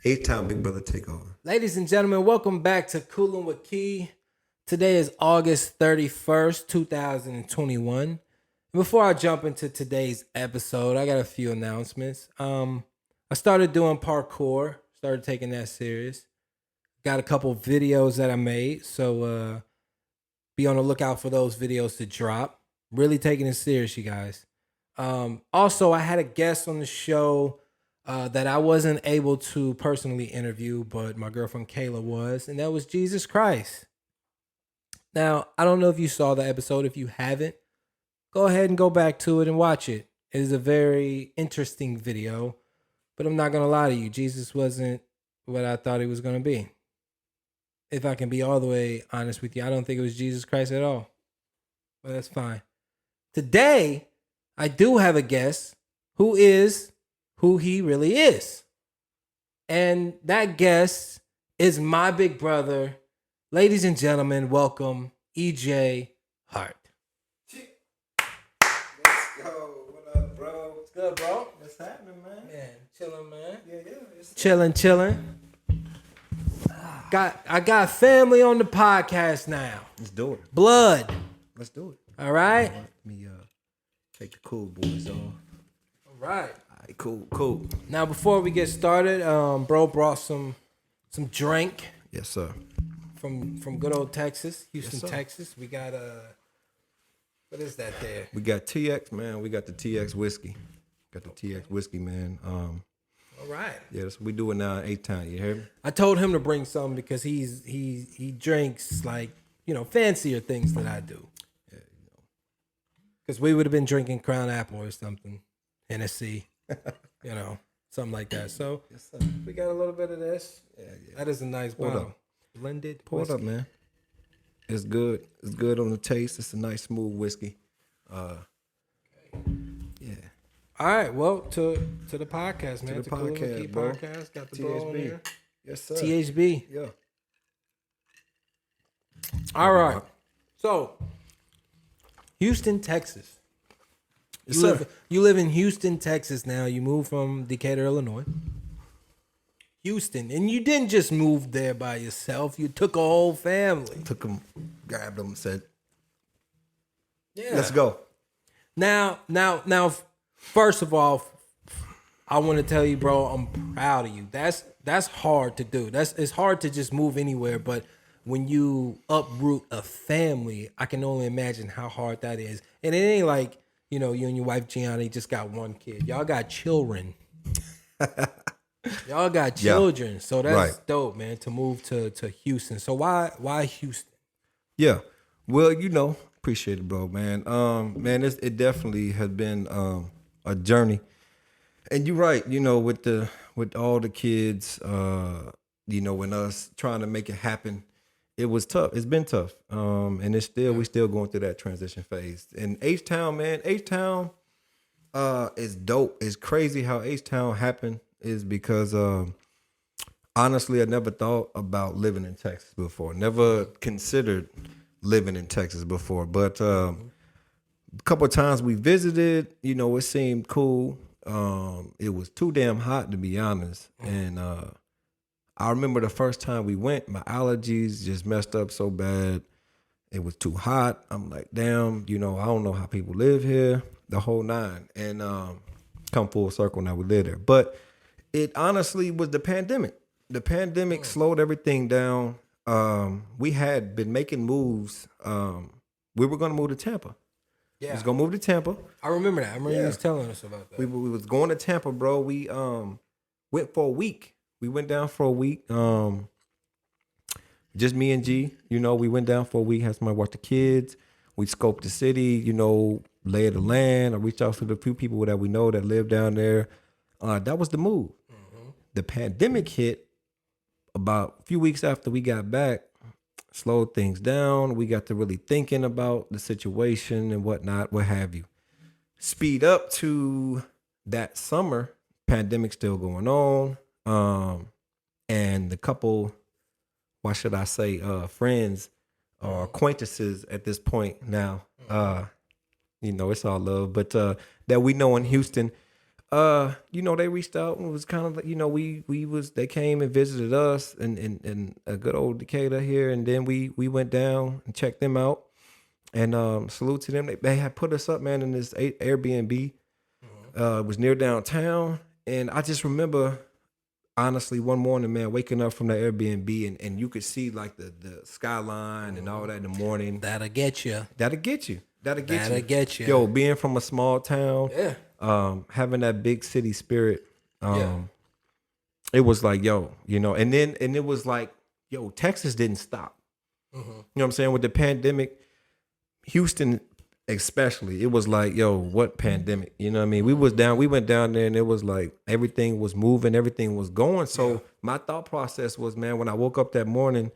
H-Town Big Brother Takeover. Ladies and gentlemen, welcome back to Coolin' with Key. Today is August 31st, 2021. Before I jump into today's episode, I got a few announcements. I started doing parkour, started taking that serious. Got a couple videos that I made, so be on the lookout for those videos to drop. Really taking it serious, you guys. Also, I had a guest on the show that I wasn't able to personally interview, but my girlfriend Kayla was, and that was Jesus Christ. Now, I don't know if you saw the episode. If you haven't, go ahead and go back to it and watch it. It is a very interesting video, but I'm not going to lie to you. Jesus wasn't what I thought he was going to be. If I can be all the way honest with you, I don't think it was Jesus Christ at all. But that's fine. Today, I do have a guest who is who he really is. And that guest is my big brother. Ladies and gentlemen, welcome Ej Hart. Let's go. What up, bro? What's good, bro? What's happening, man? Man, chilling, man. Yeah. Chilling. I got family on the podcast now. Let's do it. Blood. Let's do it. All right? Let me take the cool boys off. All right. All right, cool. Now, before we get started, bro brought some drink Yes, sir. from good old Texas, Houston, Yes, sir. Texas. We got what is that there? We got TX, man. We got the TX whiskey. Got the TX whiskey, man. All right. Yeah, that's what we doing now in H-Town. You hear me? I told him to bring some because he drinks like, fancier things than I do. Yeah, Because we would have been drinking Crown Apple or something, Hennessy, something like that. So Yes, sir. we got a little bit of this. Yeah. That is a nice Pour it bottle. up. Blended Pour it up, whiskey. man. It's good. It's good on the taste. It's a nice, smooth whiskey. Yeah. All right, well, to the podcast, man. the Cool and podcast, Key bro. podcast. Got the bro in THB. here. Yes, sir. THB. Yeah. All right. So, Houston, Texas. Yes, sir. You live in Houston, Texas now. You moved from Decatur, Illinois. Houston. And you didn't just move there by yourself. You took a whole family. Took him, grabbed him, said, Yeah. let's go. Now, first of all, I want to tell you, bro, I'm proud of you. That's hard to do. It's hard to just move anywhere, but when you uproot a family, I can only imagine how hard that is. And it ain't like, you and your wife Gianni just got one kid. Y'all got children. Y'all got children. So that's Right. dope, man, to move to Houston. So why Houston? Yeah. Well, appreciate it, bro, man. Man, it definitely has been a journey. And you're right, with all the kids, and us trying to make it happen, it was tough. It's been tough. And we still going through that transition phase. And H-Town, man, H-Town is dope. It's crazy how H-Town happened is because honestly, I never thought about living in Texas before. Never considered living in Texas before. But a couple of times we visited, it seemed cool. It was too damn hot, to be honest. And I remember the first time we went, my allergies just messed up so bad. It was too hot. I'm like, damn, I don't know how people live here, the whole nine. And come full circle now, we live there. But it honestly was the pandemic. The pandemic slowed everything down. We had been making moves. We were going to move to Tampa. Yeah. We was going to move to Tampa. I remember that. I remember you was telling us about that. We was going to Tampa, bro. We went for a week. We went down for a week. Just me and G. We went down for a week. Had somebody watch the kids. We scoped the city. Lay of the land. I reached out to the few people that we know that live down there. That was the move. Mm-hmm. The pandemic hit about a few weeks after we got back. Slowed things down. We got to really thinking about the situation and whatnot, what have you. Speed up to that summer, pandemic still going on. And the couple, why should I say, friends or acquaintances at this point now, it's all love, but that we know in Houston, They reached out and was kind of like, they came and visited us in a good old Decatur here, and then we went down and checked them out, and salute to them. They had put us up, man, in this Airbnb. It was near downtown, and I just remember, honestly, one morning, man, waking up from the Airbnb, and you could see like the skyline and all that in the morning. That'll get you. That'll get you. That'll get you. Yo, being from a small town, Yeah. having that big city spirit, it was like, and it was like, Texas didn't stop. You know what I'm saying? With the pandemic, Houston especially, it was like, what pandemic? You know what I mean? We went down there, and it was like everything was moving, everything was going. So my thought process was, man, when I woke up that morning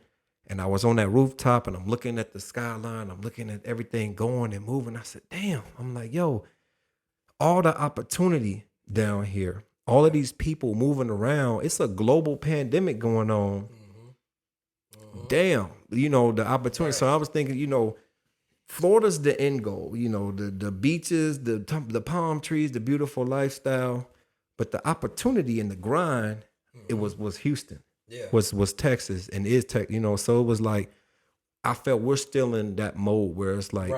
and I was on that rooftop and I'm looking at the skyline, I'm looking at everything going and moving, I said, damn, I'm like, all the opportunity down here, all of these people moving around, it's a global pandemic going on. Damn, the opportunity. Right. So I was thinking, Florida's the end goal, the beaches, the palm trees, the beautiful lifestyle, but the opportunity and the grind, it was Houston, was Texas, and is Tech, so it was like, I felt we're still in that mode where it's like,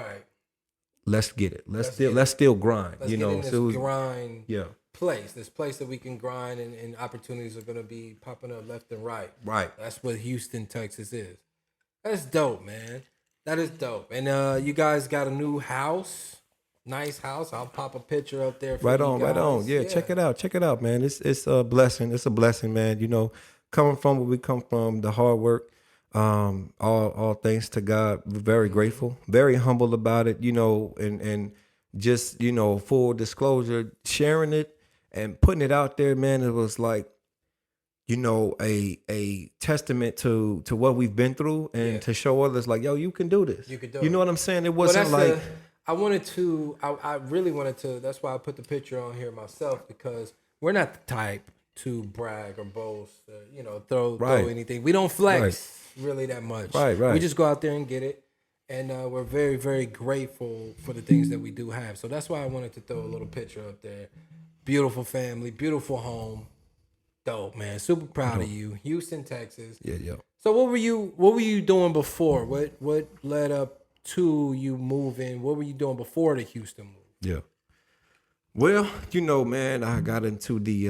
let's get it, let's still grind, let's get in this so grind this place that we can grind, and opportunities are going to be popping up left and right. That's what Houston, Texas is. That's dope, man. That is dope. And you guys got a new house. Nice house. I'll pop a picture up there for you guys. Right on. Yeah, check it out, man. It's a blessing. It's a blessing, man. Coming from where we come from, the hard work, all thanks to God. We're very grateful, very humble about it, and just, full disclosure, sharing it and putting it out there, man. It was like, a testament to what we've been through, and to show others like, you can do this. You can do it. You know what I'm saying? It wasn't I really wanted to, that's why I put the picture on here myself, because we're not the type to brag or boast, throw anything. We don't flex really that much. Right. We just go out there and get it. And we're very, very grateful for the things that we do have. So that's why I wanted to throw a little picture up there. Beautiful family, beautiful home. Dope, man. Super proud of you. Houston, Texas. Yeah. So what were you doing before? What led up to you moving? What were you doing before the Houston move? Yeah. Well, man, I got into the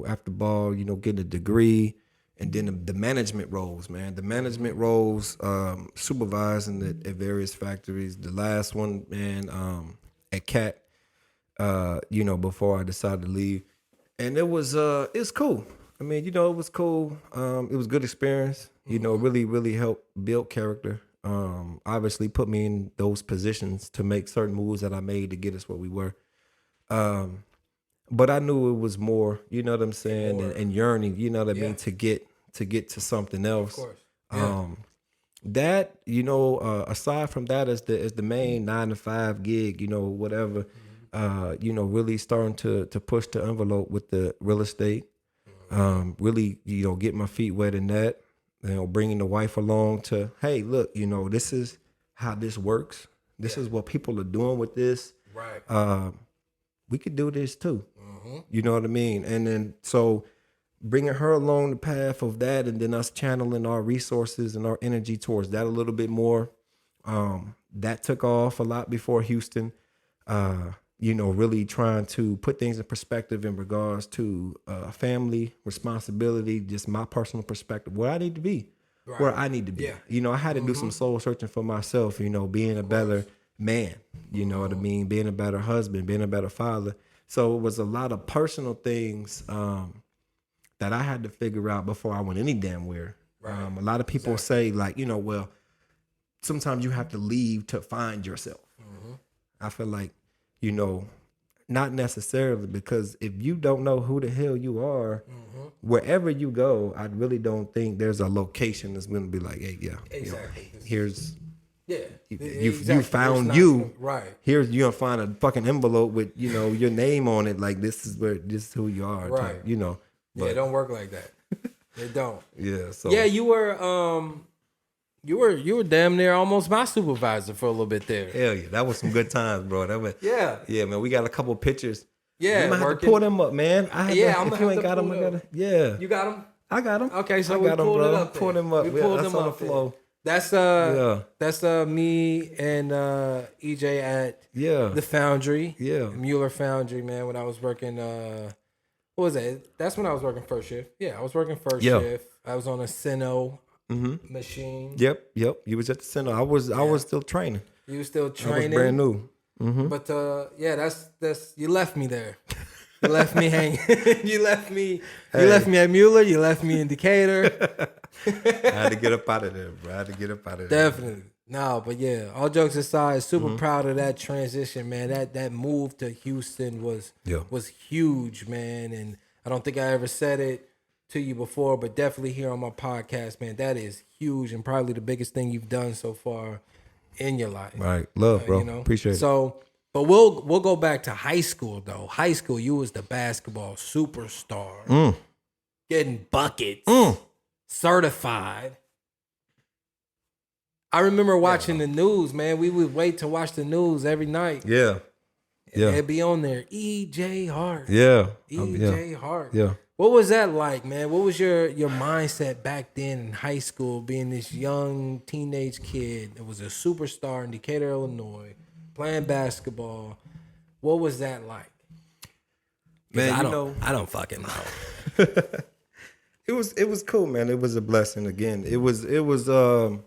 after ball, getting a degree, and then the management roles, man. The management roles, supervising at various factories. The last one, man, at CAT, before I decided to leave. And it was it's cool. I mean, it was cool. It was good experience. Really, really helped build character. Obviously put me in those positions to make certain moves that I made to get us where we were. But I knew it was more, you know what I'm saying, and yearning, you know what I mean, to get to something else. Of course. Yeah. That, aside from that as the main 9-to-5 gig, whatever. Really starting to push the envelope with the real estate, really, get my feet wet in that, bringing the wife along to, hey, look, this is how this works. This is what people are doing with this. Right. We could do this too. You know what I mean? And then, so bringing her along the path of that, and then us channeling our resources and our energy towards that a little bit more. That took off a lot before Houston. Really trying to put things in perspective in regards to family, responsibility, just my personal perspective, where I need to be, where I need to be. Yeah. I had to do some soul searching for myself, being a better man, you know what I mean? Being a better husband, being a better father. So it was a lot of personal things that I had to figure out before I went any damn where. A lot of people say like, well, sometimes you have to leave to find yourself. I feel like, not necessarily, because if you don't know who the hell you are, wherever you go, I really don't think there's a location that's going to be like, hey, exactly. Here's, exactly. you found you. Right. Here's, you're going to find a fucking envelope with, your name on it. Like, this is who you are. Right. Type, But, it don't work like that. It don't. Yeah. So. Yeah, you were, you were damn near almost my supervisor for a little bit there. Hell yeah, that was some good times, bro. That was, yeah, man. We got a couple pictures Yeah, I'm gonna have to working. pull them up, man. Yeah, I'm if gonna you have ain't to got them, pull I them. gotta. Yeah, You got them? I got them. Okay, so I we got them, pulled it bro. up. Pull Then. them up. We Yeah, pulled that's them on the up. Then. flow. That's Yeah, me and EJ at yeah, the Foundry, yeah, Mueller Foundry, man. When I was working, what was that? That's when I was working first shift. Yeah, I was working first yeah. shift. I was on a Sino Mm-hmm. machine. Yep. You was at the center. I Yeah, was still training. you were still I was brand training, new. Mm-hmm. but yeah, that's you left me there. You left me hanging. You left Hey, me at Mueller. You left me in Decatur. I had to get up out of there, bro. I had to get up out of there. Definitely. No, but yeah, all jokes aside, super Mm-hmm. proud of that transition, man. That move to Houston Yeah. was huge, man. And I don't think I ever said it to you before, but definitely here on my podcast, man, that is huge and probably the biggest thing you've done so far in your life. Right. Love, bro. You know? Appreciate it. So but we'll go back to high school though. High school, you was the basketball superstar. Getting buckets. Certified. I remember watching the news, man. We would wait to watch the news every night. Yeah. Yeah. It'd be on there. Ej Hart. Yeah. Ej Hart. Yeah. What was that like, man? What was your mindset back then in high school, being this young teenage kid that was a superstar in Decatur, Illinois, playing basketball? What was that like? Man, I don't fucking know. it was cool, man. It was a blessing again. It was a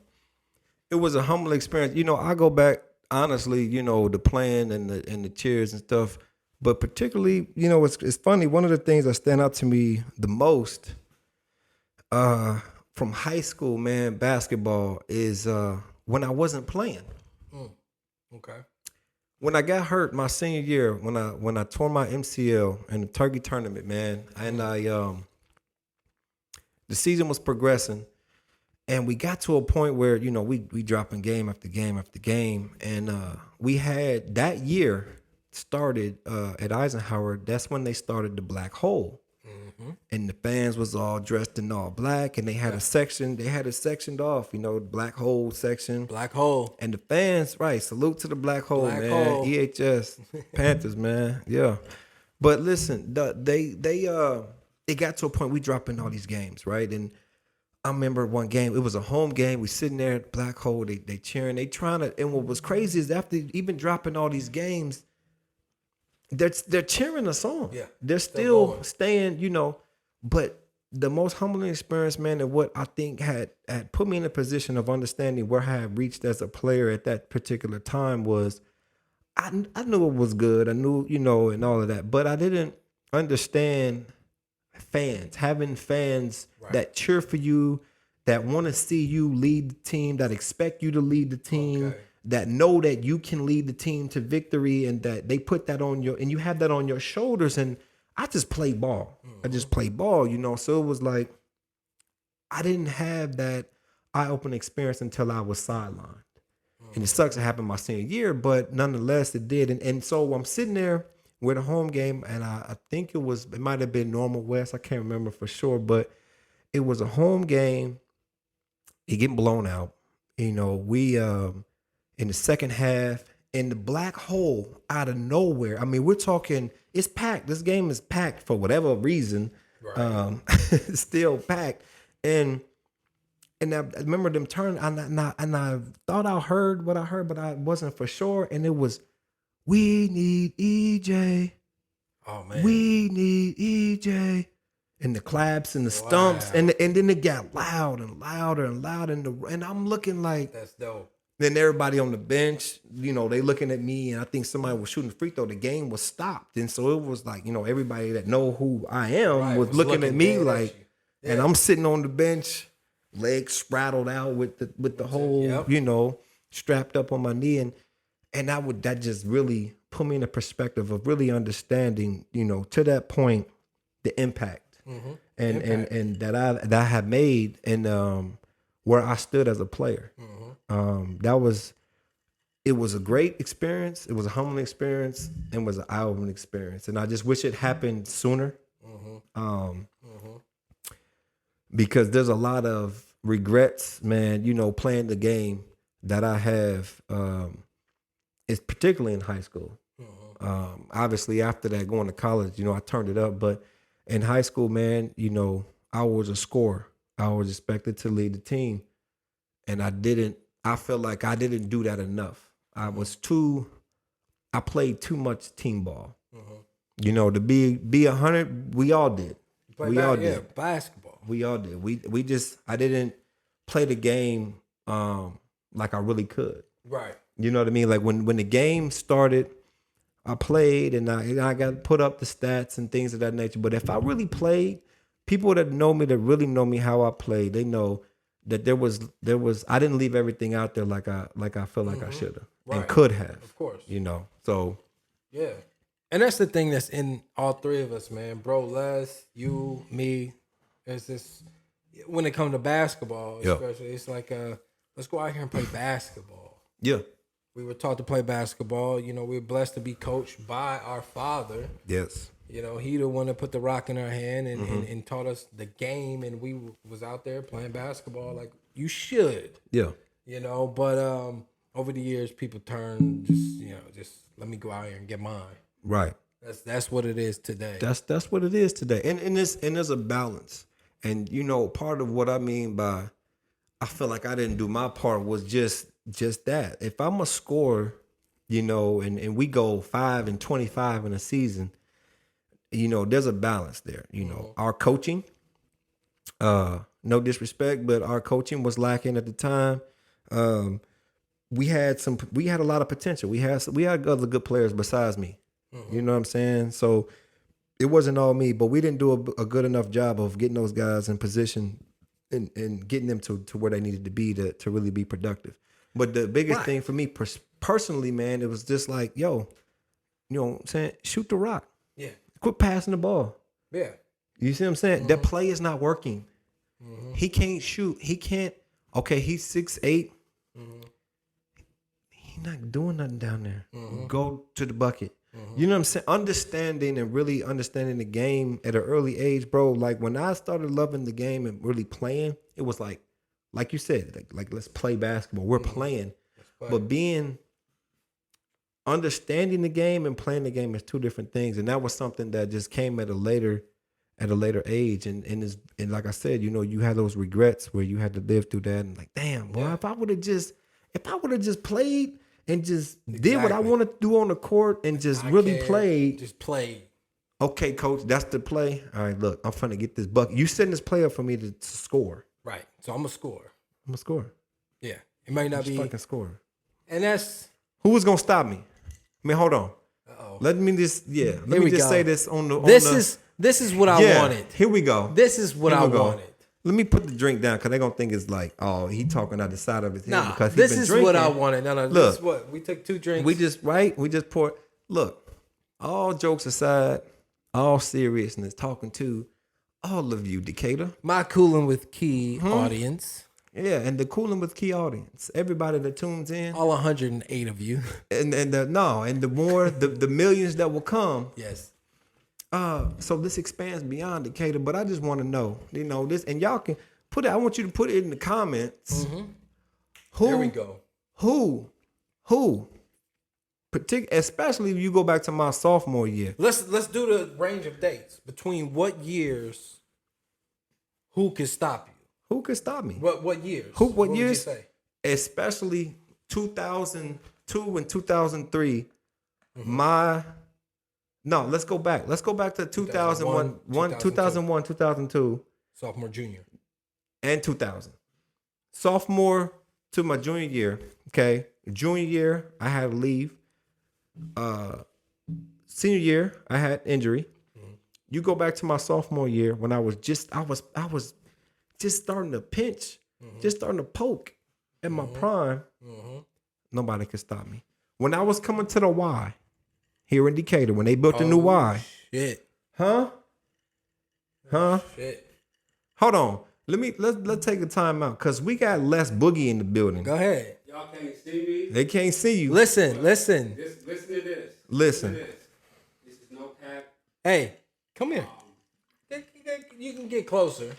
humble experience. You know, I go back honestly, you know, the playing and the cheers and stuff. But particularly, you know, it's funny. One of the things that stand out to me the most from high school, man, basketball is when I wasn't playing. Okay. When I got hurt my senior year, when I tore my MCL in the Turkey tournament, man, and the season was progressing, and we got to a point where, you know, we dropping game after game after game, and we had that year started at Eisenhower. That's when they started the Black Hole, and the fans was all dressed in all black, and they had a section. They had it sectioned off, you know, the Black Hole section. Black hole. And the fans, right? Salute to the Black Hole, Black man. Hole. EHS Panthers, man. Yeah. But listen, it got to a point we dropping all these games, right? And I remember one game, it was a home game. We sitting there at Black Hole, they cheering, they trying to. And what was crazy is after even dropping all these games, they're cheering us on. Yeah. They're still staying, you know. But the most humbling experience, man, and what I think had put me in a position of understanding where I had reached as a player at that particular time was I knew it was good. I knew, you know, and all of that. But I didn't understand having fans that cheer for you, that want to see you lead the team, that expect you to lead the team, that know that you can lead the team to victory, and that they put that on and you have that on your shoulders. And I just play ball. I just play ball, you know. So it was like I didn't have that eye-opening experience until I was sidelined. And it sucks it happened my senior year, but nonetheless it did. And so I'm sitting there with a home game, and I think it might have been Normal West. I can't remember for sure, but it was a home game. It getting blown out. You know, we in the second half, in the Black Hole out of nowhere. I mean, we're talking, it's packed. This game is packed for whatever reason. Right. It's still packed. And I remember them turning, and I thought I heard what I heard, but I wasn't for sure. And it was, "We need EJ. Oh man. We need EJ." And the claps and the stumps. And then it got loud and louder and louder. And I'm looking like, That's dope. then everybody on the bench, you know, they looking at me, and I think somebody was shooting free throw. The game was stopped. And so it was like, you know, everybody that know who I am was looking at me like, and I'm sitting on the bench, legs spraddled out with the whole, you know, strapped up on my knee. And that just really put me in a perspective of really understanding, you know, to that point, the impact and that I have made, and where I stood as a player. It was a great experience. It was a humbling experience, and was an eye-opening experience. And I just wish it happened sooner. Because there's a lot of regrets, man, you know, playing the game that I have, is particularly in high school. Obviously after that, going to college, I turned it up. But in high school, man, I was a scorer. I was expected to lead the team, and I didn't. I felt like I didn't do that enough. I played too much team ball. To be 100, we all did. We all did. Yeah, basketball. We all did. I didn't play the game like I really could. Right. You know what I mean? Like when the game started, I played and I got put up the stats and things of that nature. But if I really played, people that know me, that really know me how I played, they know that there was I didn't leave everything out there like I feel like I should have and could have. Of course. So yeah. And that's the thing that's in all three of us, man. Bro, Les, you, me. It's this when it comes to basketball, especially, it's like let's go out here and play basketball. Yeah. We were taught to play basketball. We were blessed to be coached by our father. Yes. He the one that put the rock in our hand and taught us the game, and we was out there playing basketball like you should. Yeah. But over the years, people turn just let me go out here and get mine. Right. That's what it is today. That's what it is today. And there's a balance. And part of what I mean by I feel like I didn't do my part was just that. If I'm a scorer, and we go 5 and 25 in a season, there's a balance there. Our coaching, no disrespect, but our coaching was lacking at the time. We had a lot of potential. We had other good players besides me. You know what I'm saying? So it wasn't all me, but we didn't do a good enough job of getting those guys in position and getting them to where they needed to be to really be productive. But the biggest thing for me personally, man, it was just like, yo, you know what I'm saying? Shoot the rock. Yeah. Quit passing the ball. Yeah. You see what I'm saying? That play is not working. He can't shoot. He can't. Okay, he's 6'8". He's not doing nothing down there. Go to the bucket. You know what I'm saying? Understanding and really understanding the game at an early age, bro. Like when I started loving the game and really playing, it was like you said, like let's play basketball. We're playing. But understanding the game and playing the game is two different things. And that was something that just came at a later age. And like I said, you had those regrets where you had to live through that and like, damn, boy, if I would have just played and just did what I want to do on the court and just really played. Just played. Okay, coach, that's the play. All right, look, I'm trying to get this bucket. You setting this play up for me to score. Right. So I'm a scorer. I'm a scorer. Yeah. It might not be fucking scorer. And that's who was gonna stop me? I mean, hold on. Uh-oh. Let me just say this on the. This is what I wanted. Here we go. This is what I wanted. Let me put the drink down because they're gonna think it's like, oh, he talking out the side of his head because he's this been is drinking. what I wanted. No, Look, this is what we took 2 drinks. We just poured. Look, all jokes aside, all seriousness, talking to all of you, Decatur. My Cooling with Key audience. Yeah, and the Cooling with Key audience, everybody that tunes in, all 108 of you, and the more the millions that will come. Yes. So this expands beyond Decatur, but I just want to know, this, and y'all can put it. I want you to put it in the comments. There we go. Who, especially if you go back to my sophomore year. Let's do the range of dates between what years. Who could stop you? Who could stop me? What years? What years? Would you say? Especially 2002 and 2003. Let's go back. Let's go back to 2001, 2002. Sophomore, junior. And 2000. Sophomore to my junior year. Okay. Junior year, I had to leave. Senior year, I had injury. You go back to my sophomore year when I was just starting to pinch, just starting to poke in my prime. Nobody could stop me. When I was coming to the Y here in Decatur, when they built the new Y. Shit. Huh? Shit. Hold on. Let's take a time out because we got less boogie in the building. Go ahead. Y'all can't see me. They can't see you. Listen. Listen to this. Listen. This is no cap. Hey, come here. You can get closer.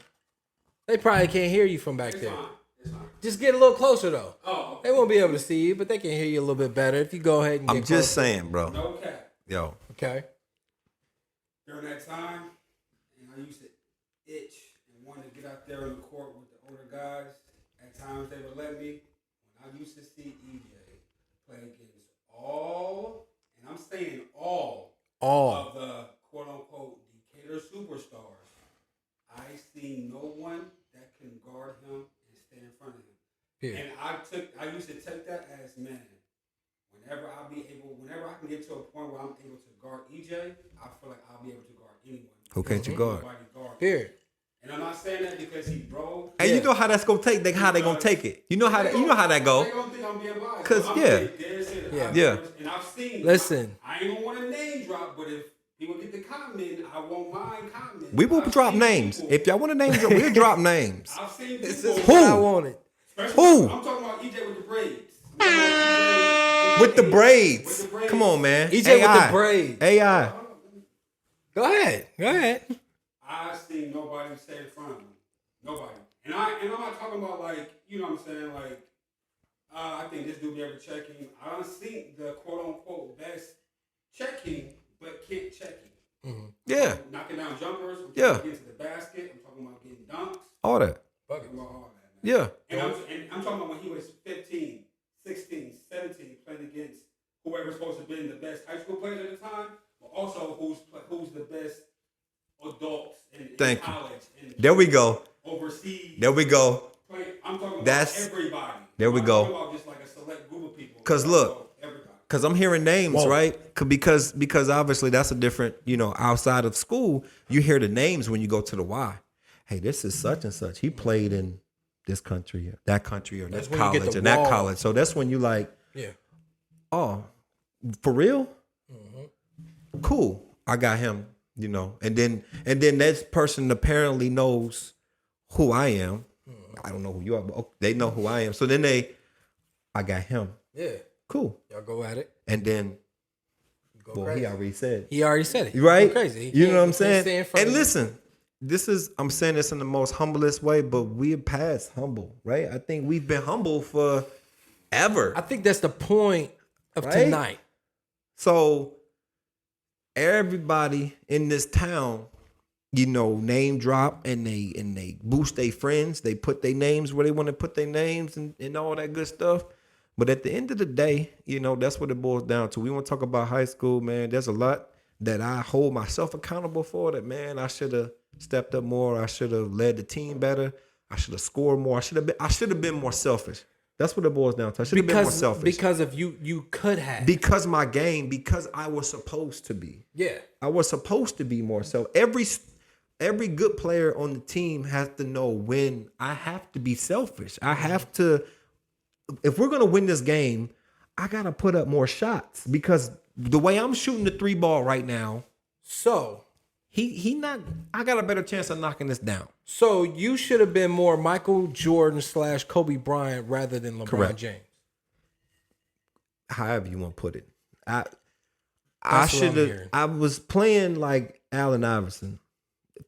They probably can't hear you from back there. It's fine. Just get a little closer though. Oh, okay. They won't be able to see you, but they can hear you a little bit better if you go ahead and get I'm just saying, bro. No cap. Yo. Okay. During that time, and I used to itch and want to get out there in the court with the older guys. At times they would let me. When I used to see EJ play against all, and I'm saying all of the quote unquote Decatur superstars, I see no one that can guard him and stay in front of him. Yeah. And I used to take that as, man, whenever I can get to a point where I'm able to guard EJ, I feel like I'll be able to guard anyone. Who can't you guard? Period. And I'm not saying that because he broke. And you know how that's gonna take. How they gonna take it? You know how that. You know how that go. They gonna think I'm being biased. 'Cause, So I'm yeah. being dead serious. Yeah. And I've seen. Listen. I ain't gonna want to name drop, but if people get the comment, I won't mind commenting. We will I've drop seen names. people- If y'all want to name drop, we'll drop names. I've seen This people. is Who? what I wanted. Who? I'm talking about EJ with the braids. With the braids. Come on, man. EJ with the braids. AI. Go ahead. I seen nobody stay in front of me. Nobody. And I'm not talking about like, you know what I'm saying, like, I think this dude be able to check him. I don't see the quote unquote best checking, but can't check him. Yeah. Knocking down jumpers. I'm Yeah. talking about getting to the basket. I'm talking about getting dunks. All that. I'm talking about all that, man. Yeah. And I'm talking about when he was 15, 16, 17, playing against whoever's supposed to be the best high school players at the time, but also who's the best adults in Thank you. college. And There we go. overseas. There we go. I'm talking That's- about everybody. there we I'm go. talking about just like a select group of people. 'Cause I'm look, talking about everybody. Because I'm hearing names, right? Because obviously that's a different, outside of school, you hear the names when you go to the Y. Hey, this is such and such. He played in this country, or that country, or this when you get college, the and that wall. college. So that's when you like, Yeah. oh, for real? Cool. I got him, And then that person apparently knows who I am. I don't know who you are, but they know who I am. So then I got him. Yeah. Cool. Y'all go at it. And then, Go well, crazy. he already said. He already said it. Right? Go crazy. You know what I'm He can't stay saying? in front And of you. listen, I'm saying this in the most humblest way, but we're past humble, right? I think we've been humble forever. I think that's the point of Right? tonight. So everybody in this town, name drop and they boost their friends. They put their names where they want to put their names and all that good stuff. But at the end of the day, that's what it boils down to. We want to talk about high school, man. There's a lot that I hold myself accountable for that, man, I should have stepped up more. I should have led the team better. I should have scored more. I should have been more selfish. That's what it boils down to. I should have been more selfish. Because of you could have. Because I was supposed to be. Yeah. I was supposed to be more self. Every good player on the team has to know when I have to be selfish. I have to, if we're gonna win this game, I gotta put up more shots because the way I'm shooting the 3 ball right now, So I got a better chance of knocking this down. So you should have been more Michael Jordan / Kobe Bryant rather than LeBron Correct. James. However you want to put it. I That's what I'm should have. hearing. I was playing like Allen Iverson.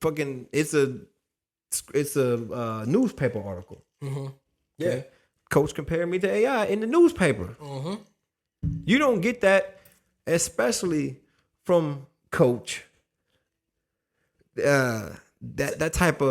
Fucking, it's a newspaper article. Yeah. Coach compared me to AI in the newspaper. You don't get that, especially from Coach. That type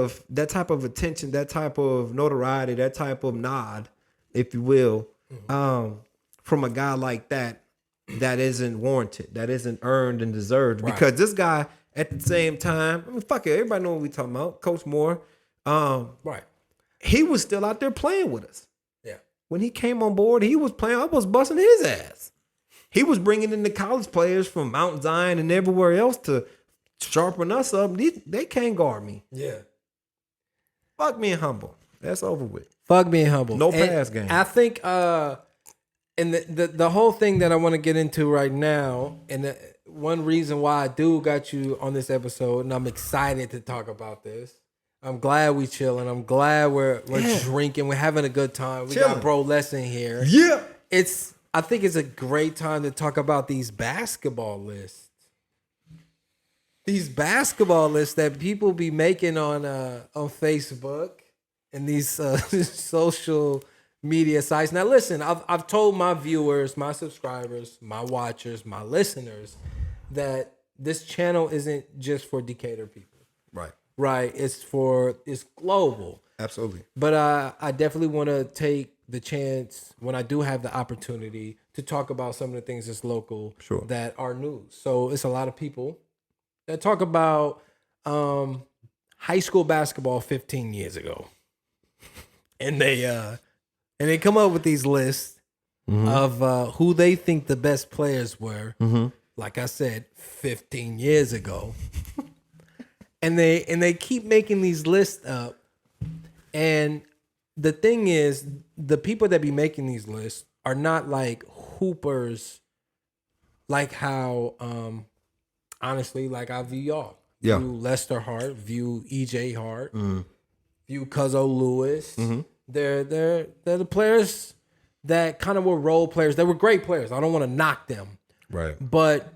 of attention, that type of notoriety, that type of nod, if you will, from a guy like that isn't warranted, that isn't earned and deserved. Right. Because this guy, at the same time, fuck it, everybody know what we talking about. Coach Moore, Right. he was still out there playing with us. Yeah. When he came on board, he was playing. I was busting his ass. He was bringing in the college players from Mount Zion and everywhere else to sharpen us up. They can't guard me. Yeah. Fuck me and humble. That's over with. Fuck being humble. No And pass game. I think and the whole thing that I want to get into right now, and one reason why I do got you on this episode, and I'm excited to talk about this. I'm glad we chilling. I'm glad we're drinking. We're having a good time. We Chilling. got Bro Les in here. Yeah. I think it's a great time to talk about these basketball lists. These basketball lists that people be making on Facebook and these social media sites. Now, listen, I've told my viewers, my subscribers, my watchers, my listeners, that this channel isn't just for Decatur people, Right. right? It's global. Absolutely. But I definitely want to take the chance when I do have the opportunity to talk about some of the things that's local Sure. that are news. So it's a lot of people that talk about high school basketball 15 years ago, and they come up with these lists of who they think the best players were. Like I said, 15 years ago, and they keep making these lists up. And the thing is, the people that be making these lists are not like hoopers, like how, honestly, like I view y'all. Yeah. View Lester Hart, view Ej Hart, view Cuzzo Lewis. They're the players that kind of were role players. They were great players. I don't want to knock them. Right. But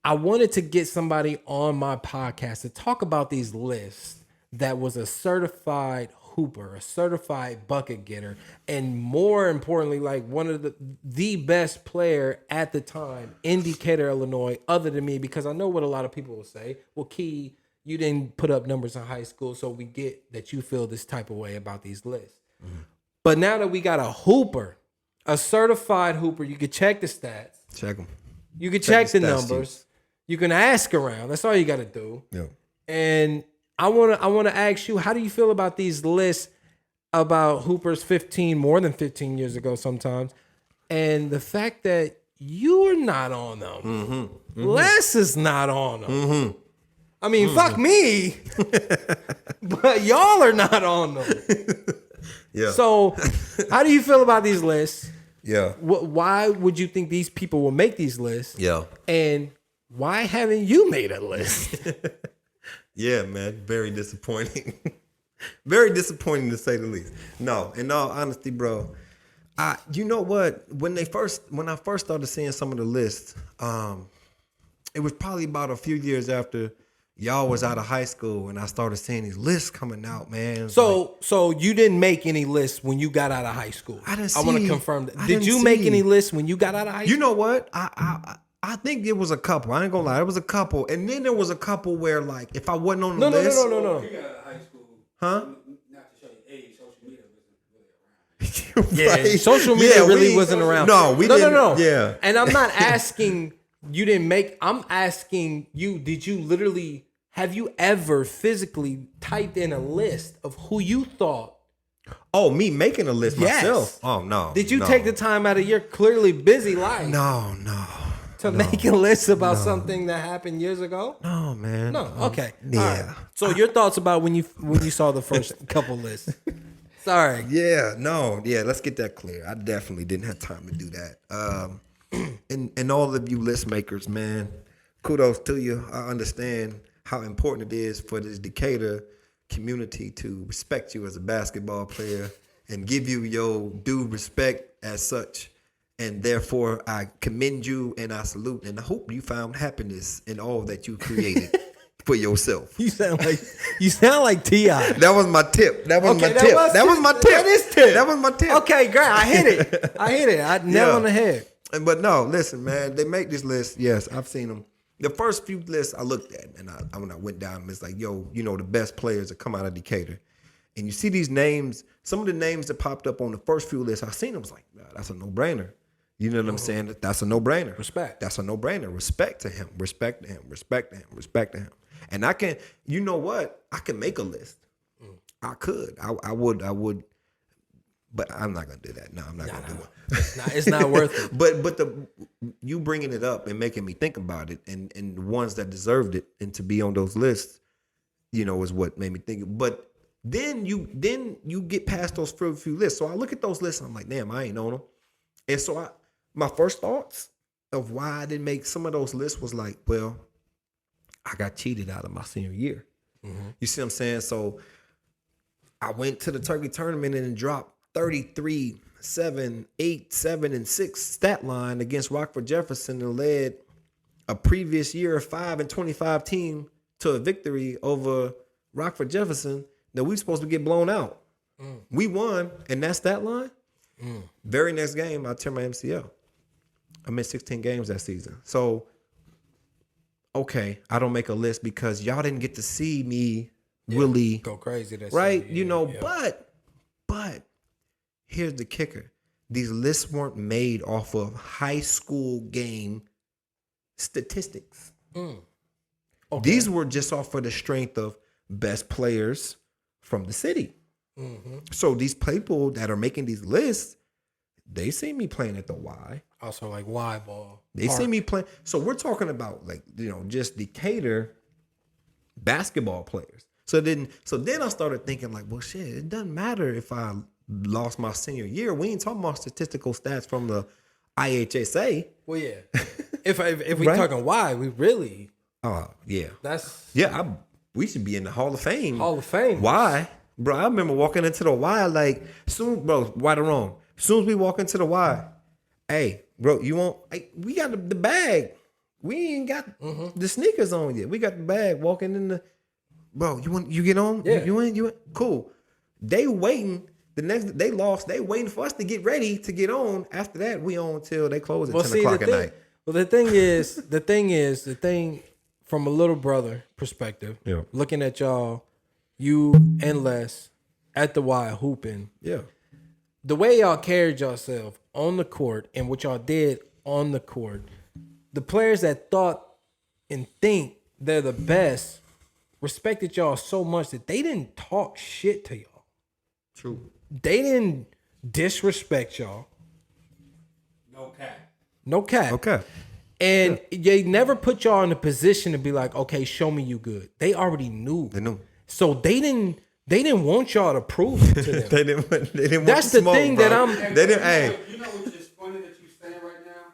I wanted to get somebody on my podcast to talk about these lists that was a certified hooper, a certified bucket getter, and more importantly, like one of the best player at the time in Decatur, Illinois, other than me, because I know what a lot of people will say. Well, Key, you didn't put up numbers in high school, so we get that you feel this type of way about these lists. But now that we got a hooper, a certified hooper, you can check the stats. Check them. You can check the the stats numbers. You can ask around. That's all you got to do. Yeah. And I want to ask you, how do you feel about these lists about hoopers more than 15 years ago sometimes, and the fact that you're not on them, Les is not on them. I mean, fuck me, but y'all are not on them. Yeah. So, how do you feel about these lists? Yeah. Why would you think these people will make these lists? Yeah. And why haven't you made a list? Yeah, man. Very disappointing. Very disappointing to say the least. No, in all honesty, bro. You know what? When I first started seeing some of the lists, it was probably about a few years after y'all was out of high school, and I started seeing these lists coming out, man. So you didn't make any lists when you got out of high school. I didn't I want to see- confirm that. I Did didn't you make see- any lists when you got out of high school? You know what? I think it was a couple. I ain't gonna lie. There was a couple, and then there was a couple where, like, if I wasn't on the No. list, You got out of high school. Huh? Not to show you age, social media wasn't really around. Yeah, social media really we- wasn't around. No, we didn't. No. Yeah. And I'm not asking you didn't make. I'm asking you, did you literally, have you ever physically typed in a list of who you thought? Oh, me making a list Yes. myself? Oh no. Did you no. take the time out of your clearly busy life No. to make a list about something that happened years ago? No, man. No. Okay. Yeah. All right. So your thoughts about when you saw the first couple lists? Sorry. Yeah, no, yeah, let's get that clear. I definitely didn't have time to do that. And all of you list makers, man, kudos to you. I understand how important it is for this Decatur community to respect you as a basketball player and give you your due respect as such. And therefore, I commend you and I salute and I hope you found happiness in all that you created for yourself. You sound like T.I. That was my tip. That was my Okay, tip. That was my tip. That is tip. That was my tip. Okay, great. I hit it. I nailed on the head. But no, listen, man. They make this list. Yes, I've seen them. The first few lists I looked at, and when I went down, it's like, yo, you know, the best players that come out of Decatur. And you see these names, some of the names that popped up on the first few lists, I seen them. I was like, nah, that's a no-brainer. You know what I'm saying? That's a no-brainer. Respect. That's a no-brainer. Respect to him. Respect to him. Respect to him. Respect to him. And I can, you know what? I can make a list. I could. I would. But I'm not gonna do that. No, I'm not gonna do it. It's not worth it. But you bringing it up and making me think about it, and the ones that deserved it and to be on those lists, you know, is what made me think. But then you get past those few lists. So I look at those lists, and I'm like, damn, I ain't on them. And so my first thoughts of why I didn't make some of those lists was like, well, I got cheated out of my senior year. You see what I'm saying? So I went to the turkey tournament and dropped 33, 7, 8, 7, and 6 stat line against Rockford Jefferson and led a previous year 5-25 team to a victory over Rockford Jefferson that we supposed to get blown out. We won, and that stat line. Very next game, I tore my MCL. I missed 16 games that season. So okay, I don't make a list because y'all didn't get to see me really Go crazy. That's right, it. you know, Yeah. but here's the kicker. These lists weren't made off of high school game statistics. Okay. These were just off of the strength of best players from the city. So these people that are making these lists, they see me playing at the Y. Also like Y ball. They see me playing. So we're talking about like, you know, just Decatur basketball players. So then I started thinking like, well, shit, it doesn't matter if I lost my senior year. We ain't talking about statistical stats from the IHSA. Well, yeah. if we Right? talking Y, we really Yeah. that's We should be in the Hall of Fame. Hall of Fame. Why? Bro, I remember walking into the Y like right or wrong. Soon as we walk into the Y, hey, bro, you want we got the bag. We ain't got the sneakers on yet. We got the bag walking in the bro, you get on? Yeah. You in? Cool. They waiting. They lost. They waiting for us to get ready to get on. After that, we on till they close at 10 o'clock at night. Well, the thing from a little brother perspective, Yeah. looking at y'all, you and Les at the Y hooping, Yeah. the way y'all carried yourself on the court and what y'all did on the court, the players that thought and think they're the best respected y'all so much that they didn't talk shit to y'all. True. They didn't disrespect y'all. No cap. No cap. Okay. And they never put y'all in a position to be like, okay, show me you good. They already knew. They knew. So they didn't want y'all to prove it to them. They didn't want That's the the smoke, thing bro. that I'm. They didn't. Hey. You know what's just funny that you saying right now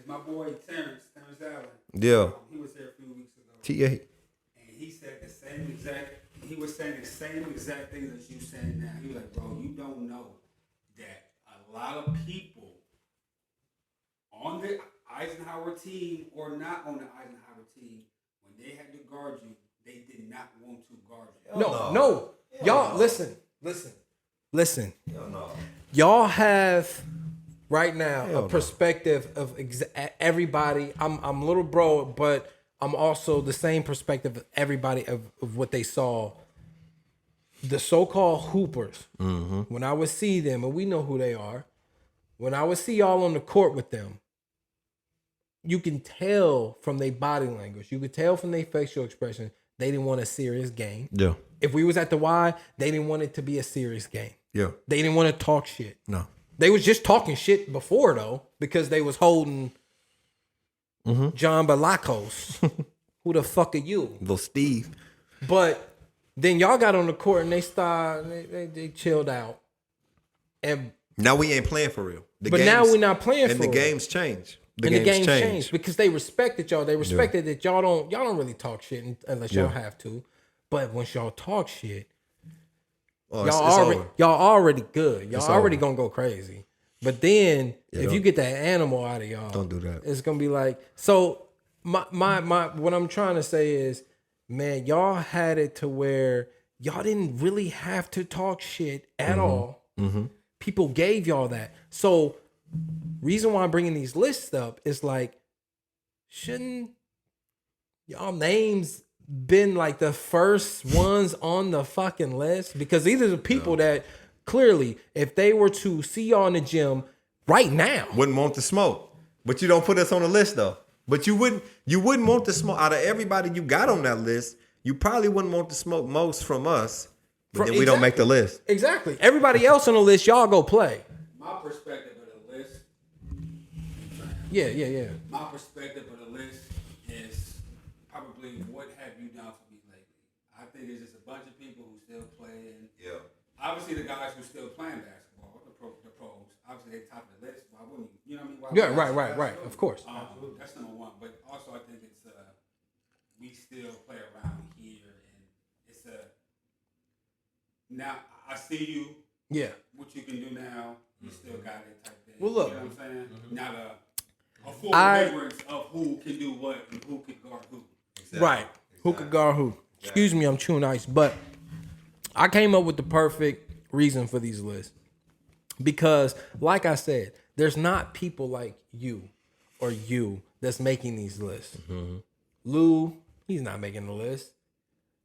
is my boy Terrence Allen. Yeah. He was there a few weeks ago, TA. and he said the same exact. He was saying the same exact thing that you saying now. He was like, bro, you don't know that a lot of people on the Eisenhower team or not on the Eisenhower team, when they had to guard you, they did not want to guard you. No. Y'all, listen. Y'all have right now a perspective of everybody. I'm little bro, but I'm also the same perspective of everybody of what they saw. The so-called hoopers, when I would see them, and we know who they are, when I would see y'all on the court with them, you can tell from their body language, you could tell from their facial expression, they didn't want a serious game. Yeah. If we was at the Y, they didn't want it to be a serious game. Yeah. They didn't want to talk shit. No. They was just talking shit before though, because they was holding John Balakos. Who the fuck are you? Little Steve. But then y'all got on the court and they chilled out. And Now we ain't playing for real. now we're not playing and for the real. games change. The games changed because they respected y'all. They respected that y'all don't really talk shit unless y'all have to. But once y'all talk shit, Oh, y'all already good. Y'all It's already over. gonna go crazy. But then if you get that animal out of y'all, Don't do that. It's gonna be like so. My what I'm trying to say is, man, y'all had it to where y'all didn't really have to talk shit at all. People gave y'all that. So reason why I'm bringing these lists up is like, shouldn't y'all names been like the first ones on the fucking list? Because these are the people that clearly, if they were to see y'all in the gym right now, Wouldn't want the smoke. But you don't put us on the list though. But you wouldn't want the smoke out of everybody you got on that list. You probably wouldn't want the smoke most from us. But then we don't make the list. Exactly. Everybody else on the list, y'all go play. My perspective of the list. Yeah. My perspective of the list is probably what have you done for me lately. I think it's just a bunch of people who still playing. Yeah. Obviously, the guys who still playing basketball, the pros. Obviously, they top of the list. Why wouldn't you? You know what I mean? Yeah, right. Of course. That's number one. But also, I think it's we still play around here, and it's now I see you. Yeah. What you can do now, you still got it type thing. Well, look. You know what I'm saying? Not a full I- remembrance of who can do what and who can guard who. Right. Who could guard who? Excuse me, I'm chewing ice. But I came up with the perfect reason for these lists. Because, like I said, there's not people like you or you that's making these lists. Lou, he's not making the list.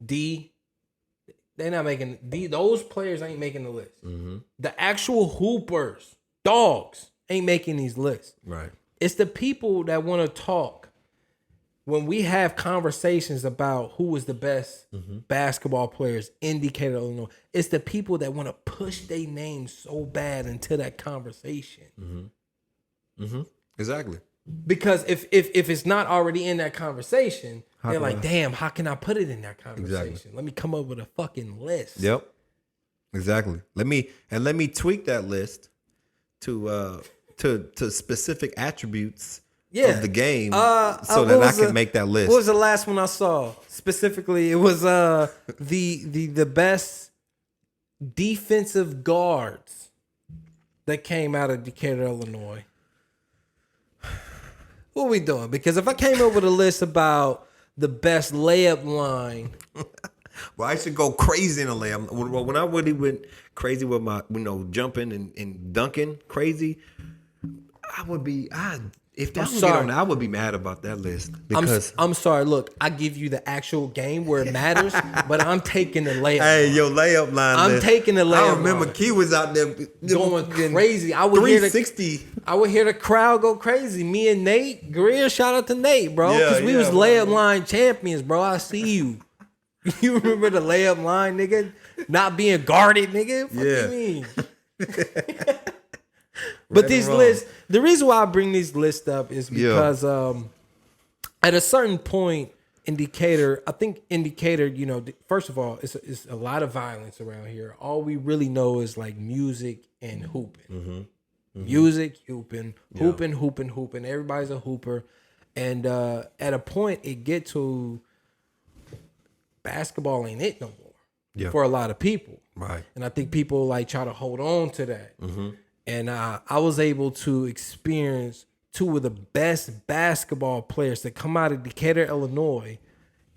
D, they're not making D. Those players ain't making the list. The actual hoopers, dogs, ain't making these lists. Right. It's the people that want to talk. When we have conversations about who was the best basketball players in Decatur, Illinois, it's the people that want to push their name so bad into that conversation. Exactly. Because if it's not already in that conversation, they're can like, I- damn, how can I put it in that conversation? Exactly. Let me come up with a fucking list. Yep. Exactly. Let me tweak that list to specific attributes of the game so that I can make that list. What was the last one I saw? Specifically, it was the best defensive guards that came out of Decatur, Illinois. What are we doing? Because if I came up with a list about the best layup line, Well, I should go crazy in a layup. When I really went crazy with my, jumping and dunking crazy, I would be. If that would get on, I would be mad about that list because I'm sorry. Look, I give you the actual game where it matters, but I'm taking the layup. hey, your layup line. I'm list. taking the layup I remember line. Key was out there Going crazy. I would hear 360. I would hear the crowd go crazy. Me and Nate Greer, shout out to Nate, bro, Yeah, because we yeah, was bro. layup line champions, bro. I see you. You remember the layup line, nigga? Not being guarded, nigga. What Yeah. you mean? But these wrong. lists, the reason why I bring these lists up is because at a certain point in Decatur, I think in Decatur, first of all, it's a lot of violence around here. All we really know is like music and hooping. Music, hooping, hooping. Everybody's a hooper. And at a point, it get to basketball ain't it no more for a lot of people. Right. And I think people like try to hold on to that. And I was able to experience two of the best basketball players that come out of Decatur, Illinois,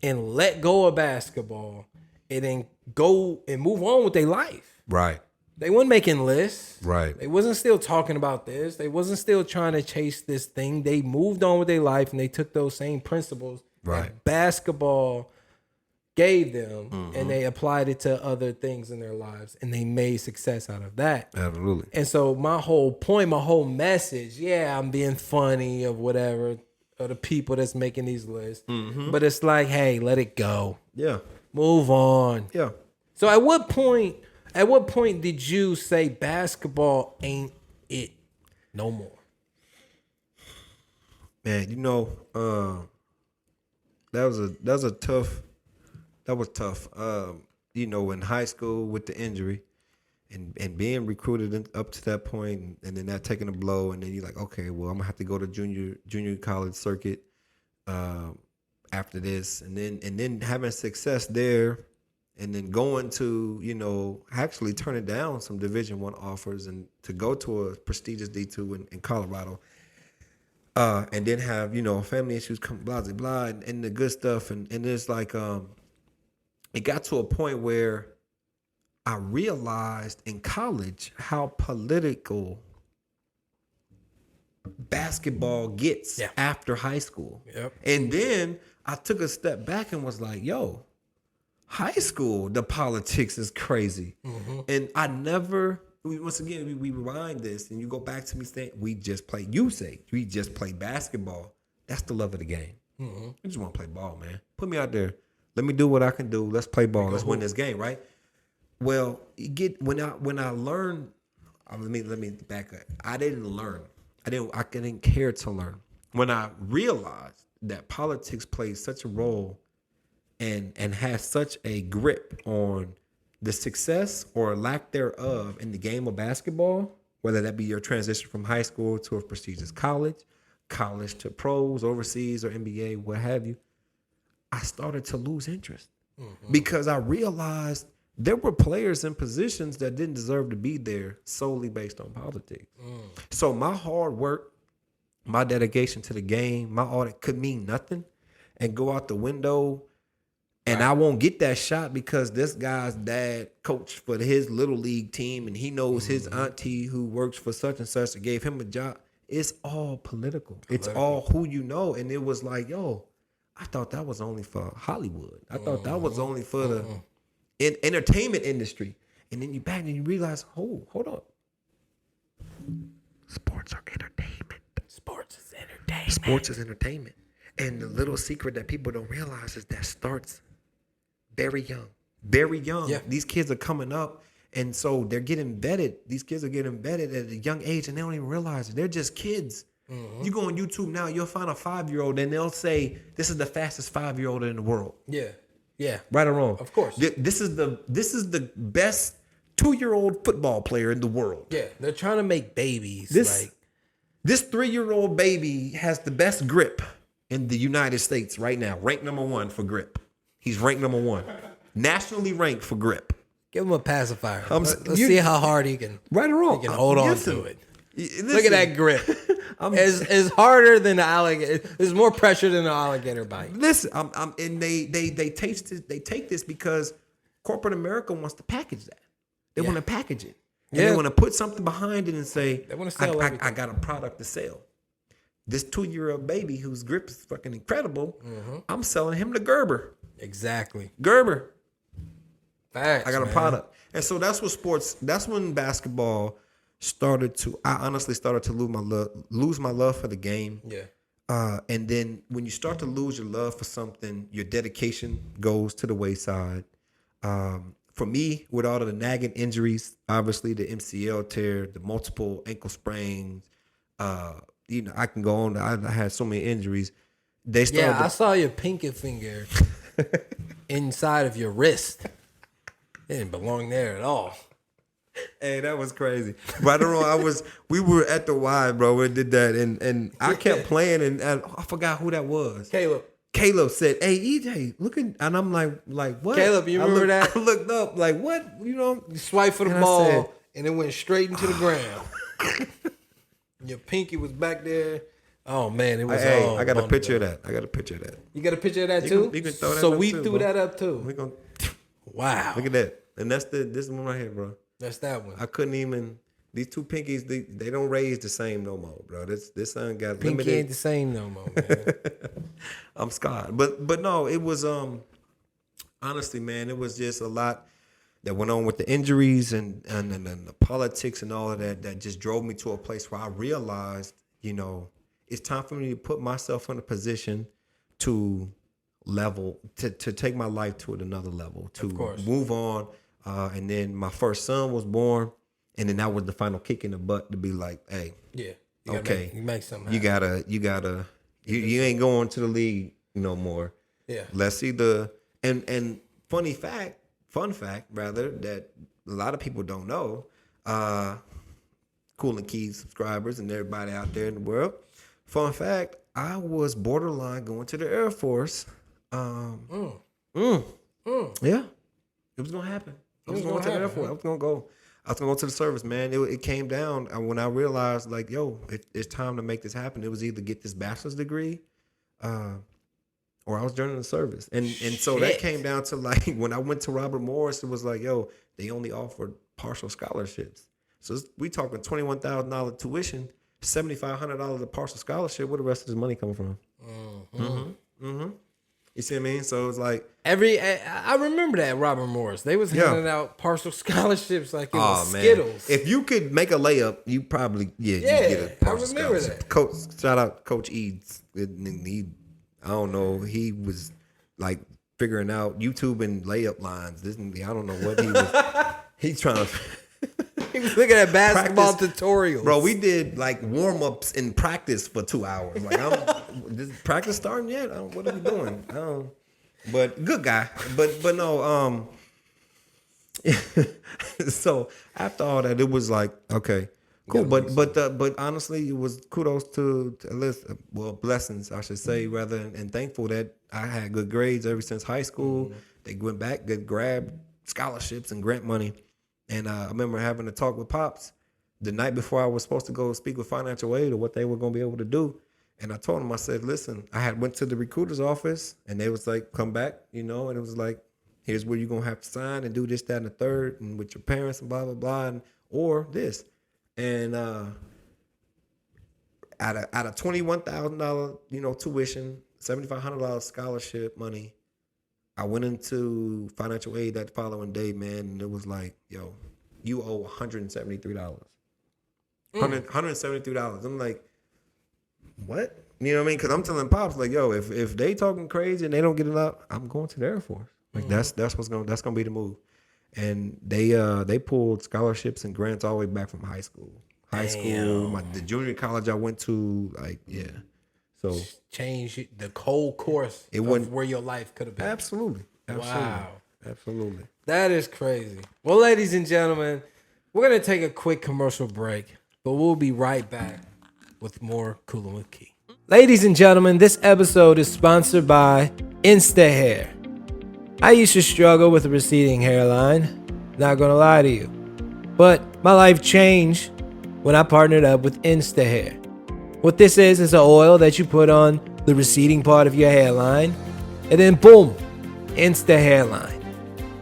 and let go of basketball and then go and move on with their life. Right. They weren't making lists. Right. They wasn't still talking about this. They wasn't still trying to chase this thing. They moved on with their life and they took those same principles that basketball gave them and they applied it to other things in their lives and they made success out of that. Absolutely. And so my whole point, my whole message, I'm being funny of whatever, of the people that's making these lists. But it's like, hey, let it go. Yeah. Move on. Yeah. So at what point did you say basketball ain't it no more? Man, that was tough. In high school with the injury and being recruited up to that point and then that taking a blow and then you're like, okay, well, I'm gonna have to go to junior college circuit after this and then having success there and then going to, actually turning down some Division I offers and to go to a prestigious D2 in Colorado. And then have, family issues come, blah, blah, blah, and the good stuff. And it's like, it got to a point where I realized in college how political basketball gets after high school. Yep. And then I took a step back and was like, yo, high school, the politics is crazy. And I never... Once again, we rewind this and you go back to me saying, we just play basketball. That's the love of the game. I just want to play ball, man. Put me out there. Let me do what I can do. Let's play ball. Let's win this game, right? Well, when I learned, let me back up. I didn't learn. I didn't care to learn. When I realized that politics plays such a role and has such a grip on the success or lack thereof in the game of basketball, whether that be your transition from high school to a prestigious college to pros, overseas, or NBA, what have you, I started to lose interest because I realized there were players in positions that didn't deserve to be there solely based on politics. So my hard work, my dedication to the game, my all that could mean nothing and go out the window. And I won't get that shot because this guy's dad coached for his little league team and he knows his auntie who works for such and such that gave him a job. It's all political. It's all who you know. And it was like, yo, I thought that was only for Hollywood. I thought that was only for the entertainment industry. And then you back and you realize, hold on. Sports are entertainment. Sports is entertainment. Sports is entertainment. And the little secret that people don't realize is that starts very young. Very young. Yeah. These kids are coming up. And so they're getting vetted. These kids are getting vetted at a young age and they don't even realize it. They're just kids. You go on YouTube now, you'll find a 5-year-old and they'll say, this is the fastest 5-year-old in the world. Yeah. Yeah. Right or wrong? Of course. This is the best 2-year-old football player in the world. Yeah. They're trying to make babies. This 3-year-old baby has the best grip in the United States right now. Ranked number 1 for grip. He's ranked number 1. Nationally ranked for grip. Give him a pacifier. Let's see how hard he can. Right or wrong? He can hold on Listen, to it. listen, Look at that grip. It's harder than the alligator. There's more pressure than the alligator bite. Listen, and they take this because corporate America wants to package that. They want to package it. And they want to put something behind it and say, they want to sell everything. I got a product to sell. This 2-year-old baby whose grip is fucking incredible, I'm selling him to Gerber. Exactly. Gerber. Facts, I got a man. product. And so that's when basketball I honestly started to lose my love for the game. Yeah. And then when you start to lose your love for something, your dedication goes to the wayside. For me, with all of the nagging injuries, obviously the MCL tear, the multiple ankle sprains, I can go on. I had so many injuries. I saw your pinky finger inside of your wrist. It didn't belong there at all. Hey, that was crazy. Right or wrong, we were at the Y, bro. We did that, and I kept playing, and I forgot who that was. Caleb said, "Hey, EJ, look at," and I'm like what? Caleb, you remember that? I looked up, like what? You swipe for the ball, and it went straight into the ground. Your pinky was back there. Oh man, it was. Hey, I got a picture of that. You got a picture of that too? You can throw that so up we too, threw bro. that up too. We gonna Wow. look at that, and this one right here, bro. That's that one. I couldn't even. These two pinkies, they don't raise the same no more, bro. This son got Pinky limited. ain't the same no more, man. I'm scarred, but no, it was honestly, man, it was just a lot that went on with the injuries and the politics and all of that just drove me to a place where I realized, it's time for me to put myself in a position to take my life to another level, to move on. And then my first son was born, and then that was the final kick in the butt to be like, hey, Yeah. okay, You make something you happen. you ain't going to the league no more. Yeah. Let's see and fun fact rather, that a lot of people don't know, Cool and Keys subscribers and everybody out there in the world. Fun fact, I was borderline going to the Air Force. Yeah. It was gonna happen. I was going to the Air Force. I was gonna go to the service, man. It came down when I realized, like, yo, it's time to make this happen. It was either get this bachelor's degree, or I was joining the service. And so that came down to, like, when I went to Robert Morris, it was like, yo, they only offered partial scholarships. So we talking $21,000 tuition, $7,500 a partial scholarship. Where the rest of this money coming from? You see what I mean? So it was like I remember that Robert Morris. They was handing out partial scholarships like it was Skittles. If you could make a layup, you probably you get a partial I remember scholarship. that. Coach, shout out Coach Eads. I don't know. He was like figuring out YouTube and layup lines. I don't know what he was. He's trying to. He was looking at basketball tutorials. Bro, we did like warm-ups in practice for 2 hours. Like, is practice starting yet? What are we doing? But good guy. But no, so after all that, it was like, okay, cool. But honestly, it was kudos to blessings, I should say, rather, and thankful that I had good grades ever since high school. They went back, good grab scholarships and grant money. And I remember having a talk with Pops the night before I was supposed to go speak with financial aid or what they were going to be able to do. And I told him, I said, listen, I had went to the recruiter's office and they was like, come back, and it was like, here's where you're going to have to sign and do this, that, and the third, and with your parents and blah, blah, blah, or this. And out of $21,000, tuition, $7,500 scholarship money. I went into financial aid that following day, man, and it was like, yo, you owe $173. $173. I'm like, what? You know what I mean? Because I'm telling Pops, like, yo, if they talking crazy and they don't get it up, I'm going to the Air Force. Like that's gonna be the move. And they pulled scholarships and grants all the way back from high school. The junior college I went to, like, yeah. So change the whole course of where your life could have been. Absolutely. Wow. Absolutely. That is crazy. Well, ladies and gentlemen, we're going to take a quick commercial break, but we'll be right back with more Coolin' with Key. Ladies and gentlemen, this episode is sponsored by Insta Hair. I used to struggle with a receding hairline, not going to lie to you. But my life changed when I partnered up with Insta Hair. What this is an oil that you put on the receding part of your hairline, and then boom, Insta hairline.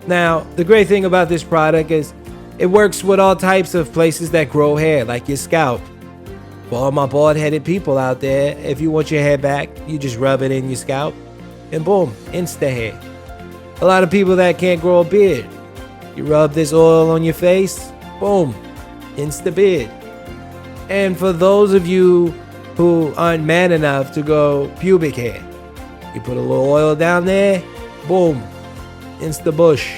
Now, the great thing about this product is it works with all types of places that grow hair, like your scalp. For all my bald-headed people out there, if you want your hair back, you just rub it in your scalp, and boom, Insta hair. A lot of people that can't grow a beard, you rub this oil on your face, boom, Insta beard. And for those of you who aren't man enough to go pubic hair, you put a little oil down there, boom, Insta bush.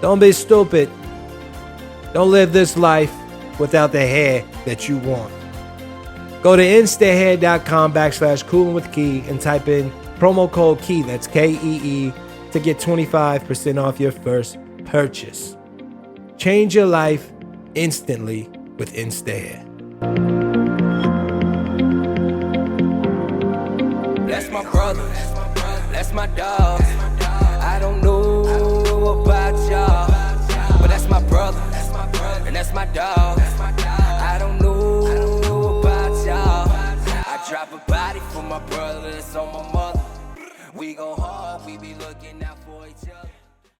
Don't be stupid. Don't live this life without the hair that you want. Go to instahair.com/coolingwithkey and type in promo code KEY, that's KEE, to get 25% off your first purchase. Change your life instantly with Insta Hair. That's my brother, that's my dog. I don't know about y'all, but that's my brother, and that's my dog. I don't know about y'all. I drop a body for my brother, that's on my mother. We go hard, we be looking out for each other.